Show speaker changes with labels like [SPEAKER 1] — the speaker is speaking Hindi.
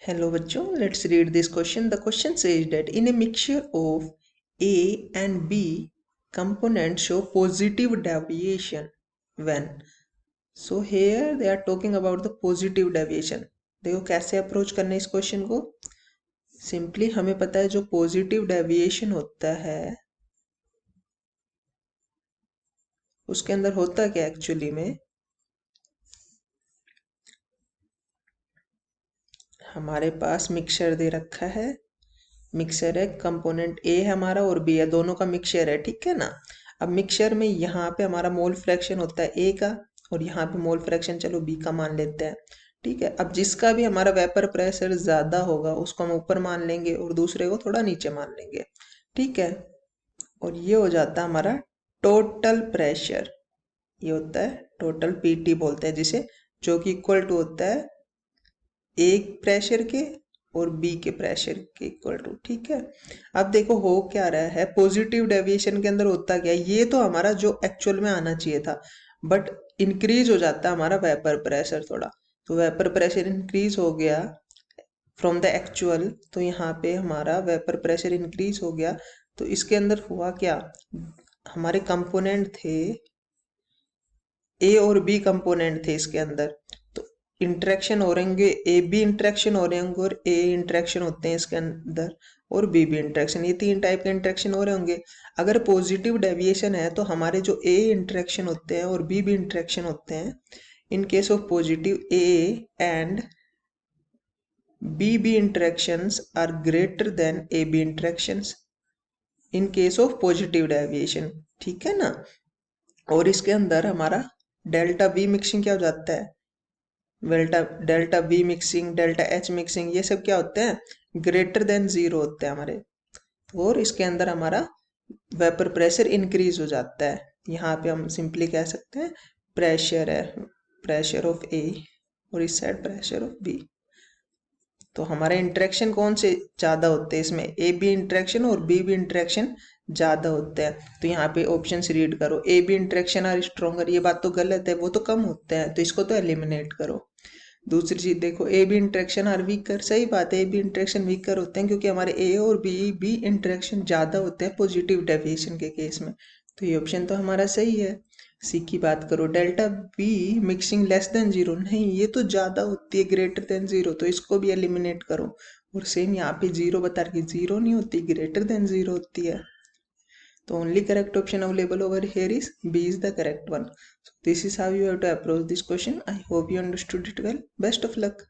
[SPEAKER 1] Hello बच्चों, let's read this question. The question says that in a mixture of A and B, components show positive deviation when. So here they are talking about the positive deviation. देखो कैसे अप्रोच करना है इस क्वेश्चन को. सिंपली हमें पता है जो पॉजिटिव डेविएशन होता है उसके अंदर होता क्या एक्चुअली में, हमारे पास मिक्सचर दे रखा है. मिक्सचर है, कंपोनेंट ए है हमारा और बी है, दोनों का मिक्सचर है, ठीक है ना. अब मिक्सचर में यहाँ पे हमारा मोल फ्रैक्शन होता है ए का और यहाँ पे मोल फ्रैक्शन चलो बी का मान लेते हैं, ठीक है. अब जिसका भी हमारा वेपर प्रेशर ज्यादा होगा उसको हम ऊपर मान लेंगे और दूसरे को थोड़ा नीचे मान लेंगे, ठीक है. और ये हो जाता है हमारा टोटल प्रेशर. ये होता है टोटल पीटी बोलते हैं जिसे, जो कि इक्वल टू होता है ए प्रेशर के और बी के प्रेशर के इक्वल टू, ठीक है. अब देखो हो क्या रहा है, पॉजिटिव डेविएशन के अंदर होता क्या है, ये तो हमारा जो एक्चुअल में आना चाहिए था, बट इंक्रीज हो जाता है हमारा वेपर प्रेशर थोड़ा. तो वेपर प्रेशर इंक्रीज हो गया फ्रॉम द एक्चुअल, तो यहाँ पे हमारा वेपर प्रेशर इंक्रीज हो गया. तो इसके अंदर हुआ क्या, हमारे कंपोनेंट थे ए और बी कंपोनेंट थे इसके अंदर, तो इंटरेक्शन हो रहेंगे, ए बी इंटरेक्शन हो रहे होंगे और ए इंटरेक्शन होते हैं इसके अंदर और बी बी इंटरेक्शन, ये तीन टाइप के इंटरेक्शन हो रहे होंगे. अगर पॉजिटिव डेविएशन है तो हमारे जो ए इंटरेक्शन होते हैं और बी बी इंटरेक्शन होते हैं, in case of positive A and B B interactions are greater than A B interactions in case of positive deviation, ठीक है ना. और इसके अंदर हमारा डेल्टा वी मिक्सिंग क्या हो जाता है, delta we mixing, delta H mixing, ये सब क्या होते हैं, ग्रेटर देन जीरो होते हैं हमारे. और इसके अंदर हमारा वेपर प्रेशर इंक्रीज हो जाता है. यहाँ पे हम सिंपली कह सकते हैं प्रेशर है, प्रेशर ऑफ ए और इस साइड प्रेशर ऑफ बी. तो हमारे इंटरेक्शन कौन से ज्यादा होते हैं इसमें, ए बी इंटरेक्शन और बी बी इंटरेक्शन ज्यादा होते हैं. तो यहाँ पे ऑप्शन रीड करो, A B interaction are stronger, ये बात तो गलत है, वो तो कम होते हैं, तो इसको तो एलिमिनेट करो. दूसरी चीज देखो, A B interaction are weaker, सही बात है, ए बी इंटरेक्शन वीकर होते हैं क्योंकि हमारे ए और बी बी इंटरेक्शन ज्यादा होते हैं पॉजिटिव डेविएशन के केस में. तो ये ऑप्शन तो हमारा सही है. सी की बात करो, delta B mixing less than zero, नहीं ये तो ज्यादा होती है ग्रेटर देन जीरो, तो इसको भी एलिमिनेट करो. और सेम यहाँ पे जीरो बता रही, जीरो नहीं होती, ग्रेटर देन जीरो होती है. तो only correct option available over here is B is the correct one. So this is how you have to approach this question. I hope you understood it well. Best of luck.